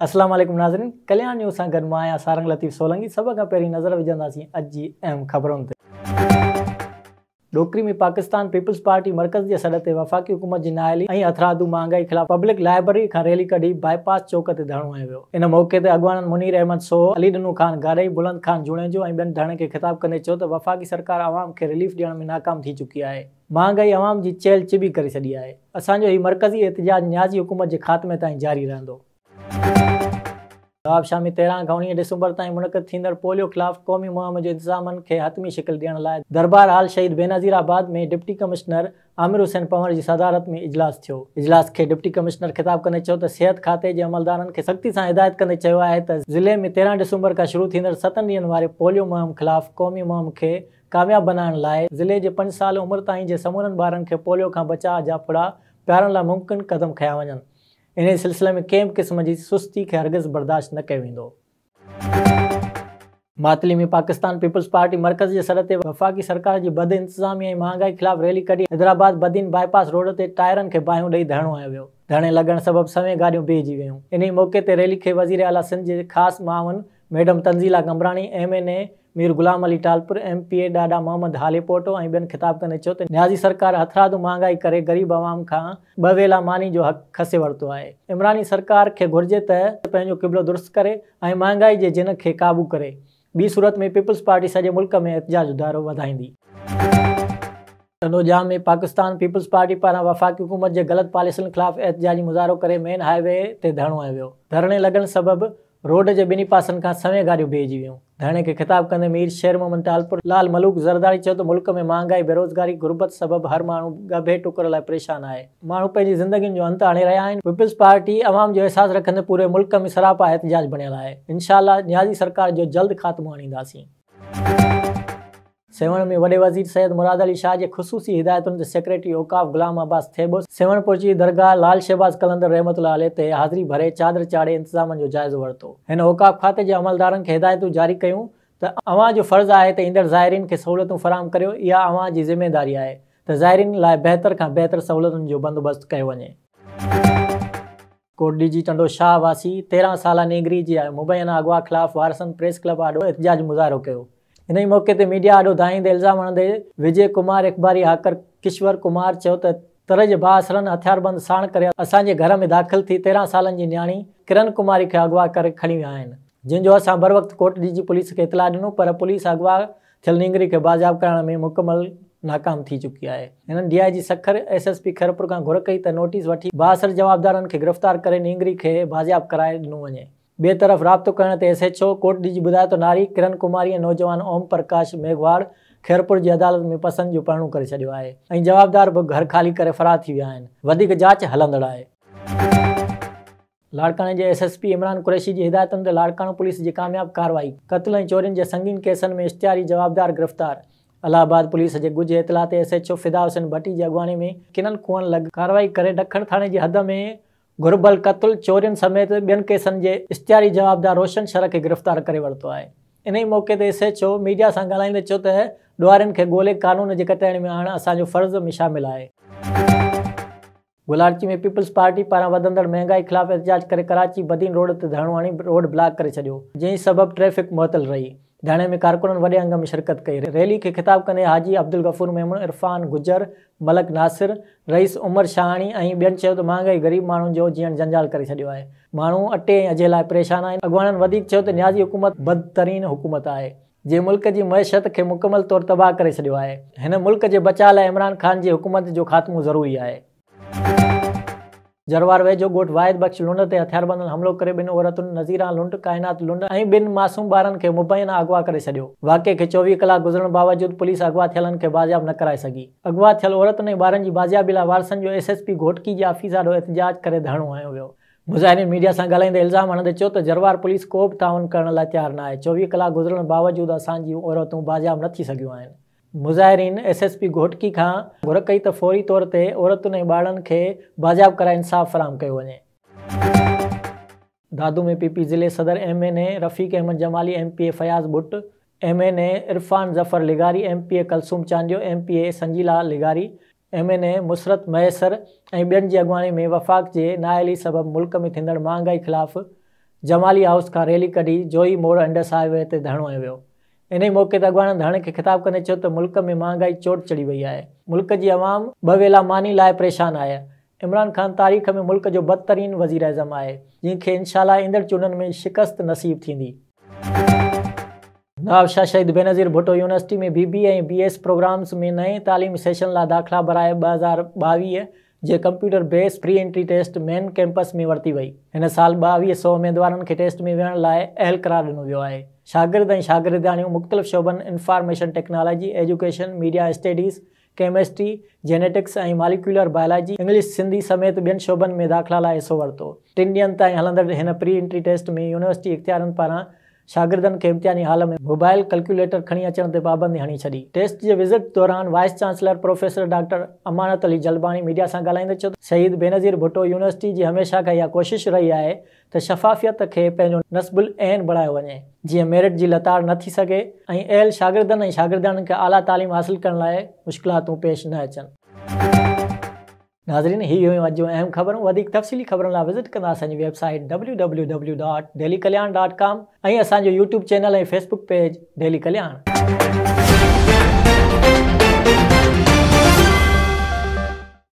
अस्सलाम वालेकुम नाज़रीन, कल्याण न्यूज़ सां गॾु मां आहियां सारंग लतीफ़ सोलंकी। सभ खां पहिरीं नज़र विझंदासीं अॼु जी अहम ख़बरुनि ते। डोकरी में पाकिस्तान पीपल्स पार्टी मर्कज़ जे सॾ ते वफ़ाक़ी हुकूमत जी नाअहली ऐं हथरादू महांगाई ख़िलाफ़ पब्लिक लाइब्रेरी खां रैली कढी बाईपास चौक ते धरणो हयो वियो। इन मौक़े ते अॻवाननि मुनीर अहमद सोहो, अली ॾनू ख़ान गाॾई, बुलंद ख़ान जुणेजो ऐं ॿियनि धरणे खे ख़िताब कंदे चयो त वफ़ाक़ी सरकार अवाम खे रिलीफ ॾियण में नाकाम थी चुकी आहे। महांगाई अवाम जी चहल चिबी करे छॾी आहे। असांजो हीउ मर्कज़ी एहतिजाज न्याज़ी हुकूमत जे ख़ात्मे ताईं जारी रहंदो। नवाब शाह में 13 खां 19 डिसंबर ताईं मुनक़िद थींदड़ पोलियो ख़िलाफ़ क़ौमी मुहिम जे इंतज़ामनि खे हतमी शिकिल ॾियण लाइ दरबार हाल शहीद बेनज़ीराबाद में डिप्टी कमिश्नर आमिर हुसैन पंवर जी सदारत में इजलास थियो। इजलास खे डिप्टी कमिश्नर ख़िताब कंदे चयो त सिहत खाते जे अमलदारनि खे सख़्ती सां हिदायत कंदे चयो आहे त ज़िले में 13 डिसंबर खां शुरू थींदड़ 7 ॾींहनि वारे पोलियो मुहिम ख़िलाफ़ क़ौमी मुहिम खे कामयाब बनाइण लाइ ज़िले जे 5 साल उमिरि ताईं जे समूरनि ॿारनि खे पोलियो खां बचाव जा फुड़ा पियारण लाइ मुमकिन क़दम खंया वञनि। इन सिलसिले में कंहिं बि क़िस्म जी सुस्ती खे हरगिज़ बर्दाश्त न कयो वेंदो। मातली में पाकिस्तान पीपल्स पार्टी मर्कज़ जे सॾ ते वफ़ाक़ी सरकार जी बद इंतज़ामी ऐं महांगाई ख़िलाफ़ रैली कढी हैदराबाद बदीन बाईपास रोड ते टायरनि खे बाहियूं ॾेई धरणो हयो वियो। धरणे लॻण सबबि सवें गाॾियूं बीहजी वियूं। इन मौक़े ते रैली खे वज़ीर आला सिंध जे ख़ासि मामून madam तंज़ीला कमराणी, MNA Mir Ghulam Ali Talpur, MPA ॾाॾा मोहम्मद हालेपोटो ऐं ॿियनि ख़िताब कंदे चयो त न्याज़ी सरकार हथरादू महांगाई करे ग़रीब अवाम खां 2 वेला मानी जो हक़ खसे वरितो आहे। इमरानी सरकार खे घुर्जे त पंहिंजो क़िबलो दुरुस्त करे ऐं महांगाई जे जिन खे क़ाबू करे। ॿी सूरत में पीपल्स पार्टी सॼे मुल्क में एहतिजाज दायरो वधाईंदी। तंदोजाम में पाकिस्तान पीपल्स पार्टी पारां वफ़ाक़ी हुकूमत जे ग़लत पॉलिसियुनि ख़िलाफ़ एहतिजाजी मुज़ाहिरो करे मेन हाईवे ते धरणो हयो वियो। धरणे लॻण सबबि रोड जे ॿिन्ही पासनि खां सवें गाॾियूं बीहजी वियूं। धरणे खे ख़िताब कंदे मीर शेर मोहम्मद टालपुर लाल मलूक ज़रदारी चयो त मुल्क में महांगाई, बेरोज़गारी, गुरबत सबबि हर माण्हू गभे टुकर लाइ परेशान आहे। माण्हू पंहिंजी ज़िंदगियुनि जो अंत आणे रहिया आहिनि। पीपल्स पार्टी अवाम जो एहसास रखंदे पूरे मुल्क में सरापा एहतिजाज बणियल आहे। इंशाअल्लाह न्याज़ी सरकार जो जल्द ख़ात्मो आणींदासीं। सेवण में वॾे वज़ीर सैयद मुराद अली शाह जे ख़ुसूसी हिदायतुनि ते सेक्रेटरी औक़ाफ़ गुलाम अब्बास थेबो सेवणपुर जी दरगाह लाल शहबाज़ कलंदर रहमतुल्लाह अलैह ते हाज़िरी भरे चादर चाढ़े इंतज़ामनि जो जाइज़ो वरितो। हिन औक़ाफ़ खाते जे अमलदारनि खे हिदायतूं जारी कयूं त अवां जो फ़र्ज़ु आहे त ईंदड़ ज़ाइरीन खे सहूलियतूं फ़राहम करियो। इहा अवां जी ज़िमेदारी आहे त ज़ाइरीन लाइ बहितर खां बहितर सहूलियतुनि जो बंदोबस्तु कयो वञे। कोट डीजी टंडो शाह वासी 13 साला नेगरी जी मुबैना अगवा ख़िलाफ़ वारसनि प्रेस क्लब आॾो एहतिजाज मुज़ाहिरो कयो। इन ई मौक़े ते मीडिया आॾो धाईंदे इल्ज़ाम हणंदे विजय कुमार इकबारी हाकर किश्वर कुमार चयो त तर जे बासरनि हथियारबंद साण करे असांजे घर में दाख़िल थी 13 सालनि जी न्याणी किरण कुमारी खे अगवा करे खणी विया आहिनि, जिन जो असां बर वक़्तु कोट डीजी पुलिस खे इतला ॾिनो, पर पुलिस अगवा थियल नींगरी खे बाज़ाब करण में मुकमल नाकाम थी चुकी आहे। हिननि DIG सखर SSP खैरपुर खां घुर कई त नोटिस वठी बासर जवाबदारनि खे गिरफ़्तार करे नींगरी खे बाज़ाब कराए ॾिनो वञे। ॿिए तरफ़ राब्तो करण ते SHO कोट डीजी ॿुधायो त नारी किरण कुमारी ऐं नौजवान ओम प्रकाश मेघवाड़ खैरपुर जी अदालत में पसंदि जो परणो करे छॾियो आहे ऐं जवाबदार बि घर ख़ाली करे फ़रार थी विया आहिनि। वधीक जांच हलंदड़ आहे। लाड़काणे जे SSP इमरान कुरैशी जी हिदायतुनि ते लाड़काणो पुलिस जी कामयाब कार्रवाई। क़त्ल ऐं चोरियुनि जे संगीन केसनि में इश्तिहारी जवाबदार गिरफ़्तार। इलाहाबाद पुलिस जे ॻुझे इतला ते SHO फिदा हुसैन भट्टी जी अॻवानी में किननि खूहनि लॻ कार्रवाई करे ॾखण थाणे जी हद में घुरबल क़त्ल, चोरियुनि समेत ॿियनि केसनि जे इश्तिहारी जवाबदार रोशन शर खे गिरफ़्तार करे वरितो आहे। इन ई मौक़े ते SHO मीडिया सां ॻाल्हाईंदे चयो त ॾुआरियुनि खे ॻोल्हे कानून जे कटहण में आणणु असांजो फ़र्ज़ में शामिल आहे। गुलारची में पीपल्स पार्टी पारां वधंदड़ महांगाई ख़िलाफ़ एहतिजाज करे कराची बदीन रोड ते धरणो हणी रोड ब्लॉक करे छॾियो, जंहिं सबबि ट्रैफ़िक मुअतल रही। धरणे में कारकुननि वॾे अंग में शिरकत कई। रैली खे ख़िताब कंदे हाजी अब्दुल गफ़ूर मेमून, इरफान गुजर, मलक नासिर, रईस उमर शाहाणी ऐं ॿियनि चयो त महांगाई ग़रीब माण्हुनि जो जीअण जंजाल करे छॾियो आहे। माण्हू अटे ऐं अजे लाइ परेशान आहिनि। अॻवाननि वधीक चयो त न्याज़ी हुकूमत बदतरीन हुकूमत आहे, जे मुल्क जी मईशत खे मुकमल तौरु तबाह करे छॾियो आहे। हिन मुल्क जे बचाव लाइ इमरान ख़ान जी हुकूमत जो ख़ात्मो ज़रूरी आहे। जरवार वेझो ॻोठु वाहिद बख़्श लुंड ते हथियारबंदनि हमलो करे 2 औरतुनि नज़ीरा लुंड, काइनात लुंड ऐं 2 मासूम ॿारनि खे मुबैना अगवा करे छॾियो। वाक़िए खे 24 कलाक गुज़रण बावजूदि पुलिस अगवा थियलनि खे बाज़ियाब न कराए सघी। अगवा थियल औरतुनि ऐं ॿारनि जी बाज़ियाबी लाइ वारसनि जो SSP घोटकी जे आफ़ीस आॾो एहतिजाज करे धरणो हयो वियो। मुज़ाहिरीन मीडिया सां ॻाल्हाईंदे इल्ज़ाम हणंदे चयो त जरवार पुलिस को बि ताउन करण लाइ तयारु न आहे। 24 कलाक गुज़रण बावजूदि असांजियूं औरतूं बाज़ियाब न थी सघियूं आहिनि। मुज़ाहिरीन SSP घोटकी खां घुर कई त फ़ौरी तौर ते औरतुनि ऐं ॿारनि खे बाज़ियाब कराए इंसाफ़ फ़राहम कयो वञे। दादू में PP ज़िले सदर MNA रफ़ीक अहमद जमाली, MPA फयाज़ बुट, MNA Irfan Zafar लिगारी, MPA Kulsoom Chandio, MPA Sanjila लिगारी, MNA Musarrat मयसर ऐं ॿियनि जी अॻवानी में वफ़ाक़ जे नाअहली सबबि मुल्क में थींदड़ महांगाई ख़िलाफ़ जमाली हाउस खां रैली कढी जोई मोड़ अंडस हाईवे ते धरणो वियो। इन मौक़े ते अॻवाननि धरणे खे ख़िताब कंदे चयो त मुल्क में महांगाई चोट चढ़ी वई आहे। मुल्क जी अवाम 2 वेला मानी लाइ परेशान आहे। इमरान खान तारीख़ में मुल्क जो बदतरीन वज़ीर आज़म आहे, जंहिंखे इंशाअल्लाह ईंदड़ चूंडनि में शिकस्त नसीब थींदी। नवाब शाह शहीद बेनज़ीर भुट्टो यूनिवर्सिटी में BBA ऐं BS प्रोग्राम्स में नए तालीमी सेशन लाइ दाख़िला भराए 2022 जे computer base pre entry test main campus में वरिती वई। हिन साल 2200 उमेदवारनि खे टेस्ट में विहण लाइ अहल करार ॾिनो वियो आहे। शागिर्द ऐं शागिर्दियाणियूं मुख़्तलिफ़ शोबनि information technology, education, media studies, chemistry, genetics ऐं मॉलिक्यूलर बायोलॉजी, इंग्लिश, सिंधी समेत ॿियनि शोबनि में दाख़िला लाइ हिसो वरितो। 3 ॾींहनि ताईं हलंदड़ हिन प्री एंट्री टेस्ट में यूनिवर्सिटी इख़्तियारनि पारां शागिर्दनि खे इम्तिहानी हाल में मोबाइल कैलकुलेटर खणी अचण ते पाबंदी हणी छॾी। टेस्ट जे विज़िट दौरान wise chancellor professor doctor Amanat Ali Jalbani media सां ॻाल्हाईंदे चयो त शहीद बेनज़ीर भुट्टो यूनिवर्सिटी जी हमेशह खां इहा कोशिशि रही आहे त शफ़ाफ़ियत खे पंहिंजो नस्बुल ऐन बणायो वञे, जीअं मेरिट जी लताड़ न थी सघे ऐं अहल शागिर्दनि ऐं शागिर्दियाणियुनि खे आला तालीम हासिल करण लाइ मुश्किलातूं पेश न अचनि। नाज़रीन, ही हुयूं अॼु अहम ख़बरूं। वधीक तफ़सीली ख़बरुनि लाइ विज़िट कंदा असांजी वेबसाइट www.dailykalyan.com ऐं असांजो YouTube चैनल ऐं Facebook पेज डेली कल्याण।